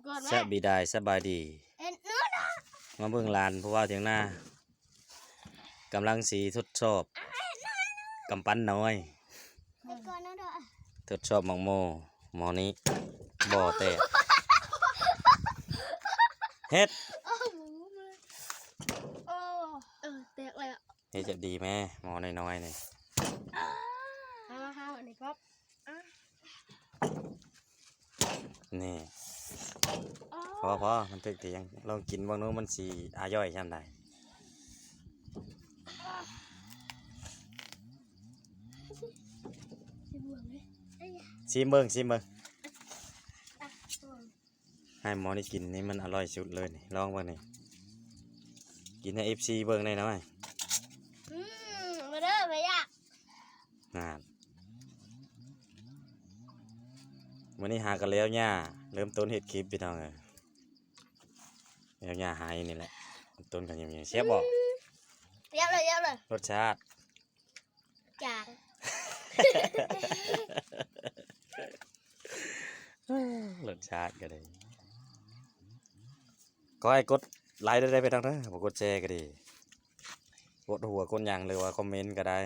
ก่อนไหม สบายได้สบายดี เอ็นนู้นอ่ะ มาเบิ่งลานผู้ว่าเถียงหน้ากำลังสีทดสอบกำปั้นน้อย เอ็นก่อนนะเด้อ ทดสอบหมองโมหมอนี้บ่อแตกเฮ็ด โอ้หมูเลยโอ้แตกเลยอ่ะ เฮ็ดจะดีไหมหมอน้อยๆนี่ ห้าอันนี้ป๊อป นี่พอมันตึกเถียงลองกินบางโน้นมันสีอาย่อยช่ำใด สิบวงเลย ชิมเบิ่งให้หมอนี่กินนี่มันอร่อยสุดเลยนี่ลองเบิ่งนี่กินให้ FC เบิ่งได้หน่อย มาเด้อไปยาก วันนี้หากันแล้วย่าเริ่มต้นเห็ดคลิปพี่น้องเลยแล้วย่าหายนี่แหละต้นกันอย่างเสียบบอก เยอะเลย รสชาติ จาง รสชาติก็ได้ก็ให้กดไลค์ได้ไปทางนั้นบอกกดแชร์ก็ดีกดหัวกดอย่างเลยว่าคอมเมนต์ก็ได้